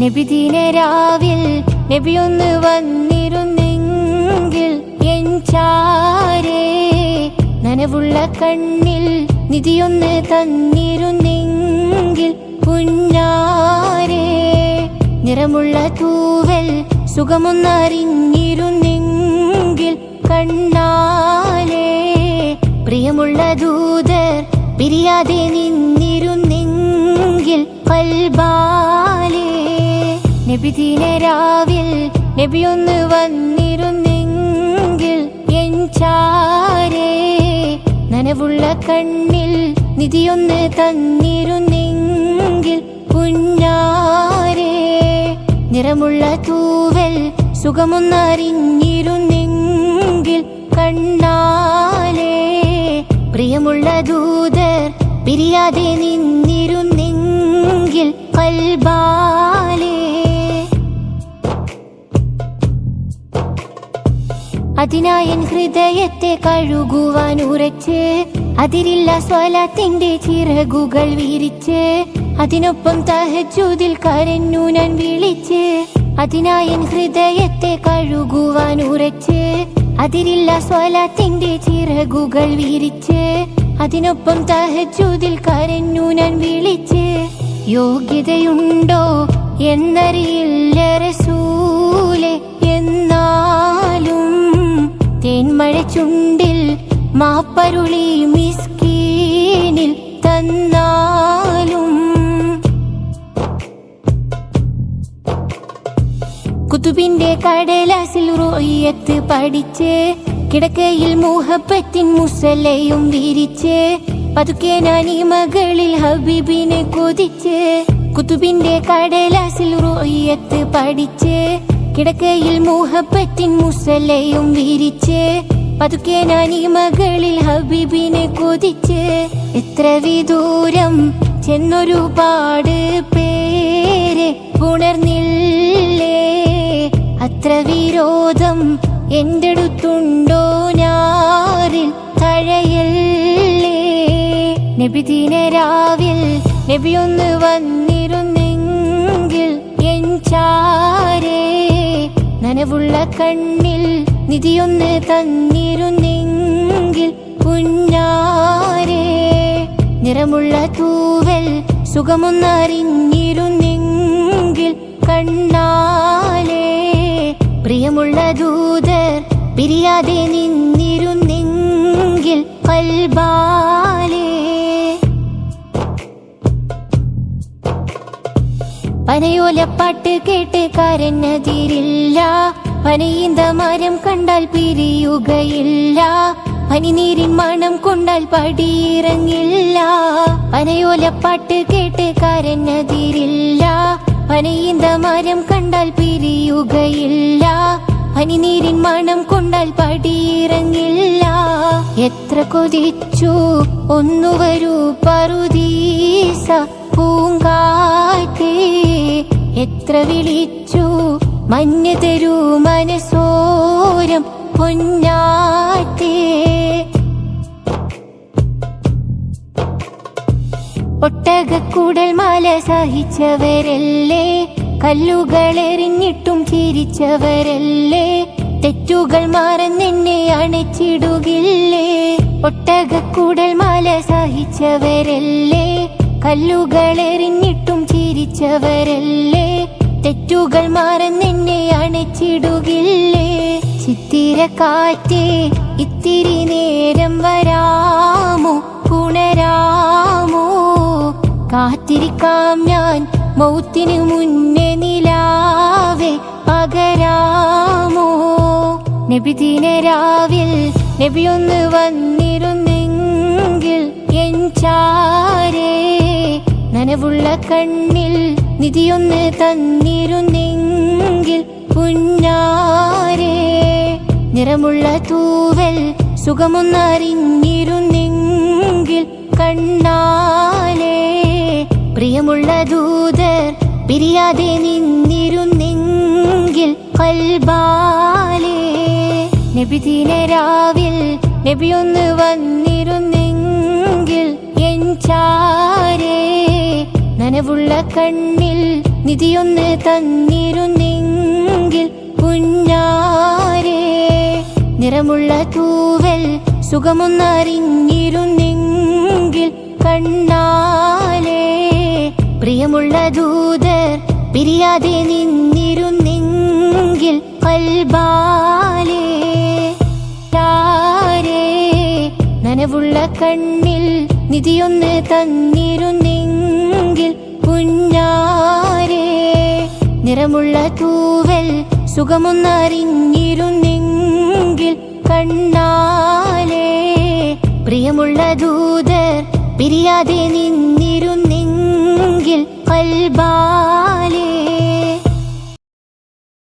നബിദിനരാവിൽ നബിയൊന്ന് വന്നിരുന്നെങ്കിൽ എൻ ചാരേ നനവുള്ള കണ്ണിൽ നിധിയൊന്ന് തന്നിരുന്നെങ്കിൽ പുന്നാരേ നിറമുള്ള തൂവൽ സുഖമൊന്നറിഞ്ഞിരുന്നെങ്കിൽ കണ്ണാലേ പ്രിയമുള്ള ദൂതർ പിരിയാതെ നിന്നിരുന്നെങ്കിൽ കൽബാലേ നബിദിനരാവിൽ നബിയൊന്ന് വന്നിരുന്നെങ്കിൽ എൻ ചാരേ നനവുള്ള കണ്ണിൽ നിധിയൊന്ന് തന്നിരുന്നെങ്കിൽ പുന്നാരേ നിറമുള്ള തൂവൽ സുഖമൊന്നറിഞ്ഞിരുന്നെങ്കിൽ കണ്ണാലേ പ്രിയമുള്ള ദൂതർ പിരിയാതെ നിന്നിരുന്നെങ്കിൽ കൽബാലേ അതിനായൻ ഹൃദയത്തെ കഴുകുവാൻ ഉറച്ച് അതിരില്ല സ്വലാത്തിന്റെ ചിറകുകൾ വിരിച്ച് അതിനൊപ്പം തഹജ്ജുദിൽ കരഞ്ഞു ഞാൻ വിളിച്ച് അതിനായൻ ഹൃദയത്തെ കഴുകുവാൻ ഉറച്ച് അതിരില്ല സ്വലാത്തിന്റെ ചിറകുകൾ വിരിച്ച് അതിനൊപ്പം തഹജ്ജുദിൽ കരഞ്ഞു ഞാൻ വിളിച്ച് യോഗ്യതയുണ്ടോ എന്നറിയില്ല റസൂലേ എന്നാലും തേന്മഴ ചുണ്ടിൽ മാപ്പരുളി മിസ്കീനിൽ തന്നാലും കുതുബിന്റെ കടലാസിൽ റൂയത്ത് പഠിച്ച് കിടക്കയിൽ മുഹബത്തിൻ മുസലയും വിരിച്ച് പതുക്കെ ഞാൻ ഈ മകളിൽ ഹബീബിനെ കൊതിച്ച് കുതുബിന്റെ കടലാസിൽ റൂയത്ത് പഠിച്ച് കിടക്കയിൽ മുഹബത്തിൻ മുസലയും വിരിച്ച് പതുക്കെ ഞാൻ ഈ മകളിൽ ഹബീബിനെ കൊതിച്ച് എത്ര വിദൂരം ചെന്നൊരുപാട് പേരെ ഉണർന്നില്ലേ അത്ര വിരോധം എൻ്റെ അടുത്തുണ്ടോ ഞാറിൽ തഴയല്ലേ നബിദിനരാവിൽ നബിയൊന്ന് വന്നിരുന്നെങ്കിൽ എൻ ചാരേ നനവുള്ള കണ്ണിൽ നിധിയൊന്ന് തന്നിരുന്നെങ്കിൽ പുന്നാരേ നിറമുള്ള തൂവൽ സുഖമൊന്നറിഞ്ഞിരുന്നെങ്കിൽ കണ്ണാലേ പ്രിയമുള്ള ദൂതർ പിരിയാതെ നിന്നിരുന്നെങ്കിൽ കൽബാലേ പനയോലപ്പാട്ട് കേട്ട് കരഞ്ഞതിരില്ല പനയീന്ത മരം കണ്ടാൽ പിരിയുകയില്ല പനിനീരിൻ മണം കൊണ്ടാൽ പടിയിറങ്ങില്ല പനയോലപ്പാട്ട് കേട്ട് കരഞ്ഞതിരില്ല പനയീന്ത മരം കണ്ടാൽ പിരിയുകയില്ല പനിനീരിൻ മണം കൊണ്ടാൽ പടിയിറങ്ങില്ല എത്ര കൊതിച്ചു ഒന്നു വരൂ പറുദീസ പൂങ്കാറ്റേ എത്ര വിളിച്ചു മഞ്ഞ തരൂ മനസോരം പൊന്നാറ്റേ ഒട്ടകക്കൂടൽ മാല സഹിച്ചവരല്ലേ കല്ലുകളെറിഞ്ഞിട്ടും ചിരിച്ചവരല്ലേ തെറ്റുകൾ മാറന്നെന്നെ അണച്ചിടുകില്ലേ ഒട്ടകക്കൂടൽ മാല സഹിച്ചവരല്ലേ കല്ലുകളെറിഞ്ഞിട്ടും ചിരിച്ചവരല്ലേ തെറ്റുകൾ മാറന്നെന്നെ അണച്ചിടുകില്ലേ ചിത്തിര കാറ്റേ ഇത്തിരി നേരം വരാമോ പുണരാമോ കാത്തിരിക്കാം ഞാൻ മൗത്തിനു മുന്നേ നിലാവേ പകരാമോ നബിദിനരാവിൽ നബിയൊന്ന് വന്നിരുന്നെങ്കിൽ എൻ ചാരേ നനവുള്ള കണ്ണിൽ നിധിയൊന്ന് തന്നിരുന്നെങ്കിൽ പുന്നാരേ നിറമുള്ള തൂവൽ സുഖമൊന്നറിഞ്ഞിരുന്നെങ്കിൽ കണ്ണാലേ പ്രിയമുള്ള ദൂതർ പിരിയാതെ നിന്നിരുന്നെങ്കിൽ കൽബാലേ നബിദിനരാവിൽ നബിയൊന്ന് വന്നിരുന്നെങ്കിൽ എൻ ചാരേ നനവുള്ള കണ്ണിൽ നിധിയൊന്ന് തന്നിരുന്നെങ്കിൽ കുഞ്ഞാരേ. നിറമുള്ള തൂവൽ സുഖമൊന്നറിഞ്ഞിരുന്നെങ്കിൽ കണ്ണാലേ. പ്രിയമുള്ള ദൂതർ പിരിയാതെ നിന്നിരുന്നെങ്കിൽ കൽബാലേ. നനവുള്ള കണ്ണിൽ നിധിയൊന്ന് തന്നിരുന്നെങ്കിൽ കുഞ്ഞാരേ. നിറമുള്ള തൂവൽ സുഖമൊന്നറിഞ്ഞിരുന്നെങ്കിൽ കണ്ണാലേ. പ്രിയമുള്ള ദൂതർ പിരിയാതെ നിന്നിരുന്നെങ്കിൽ കൽബാ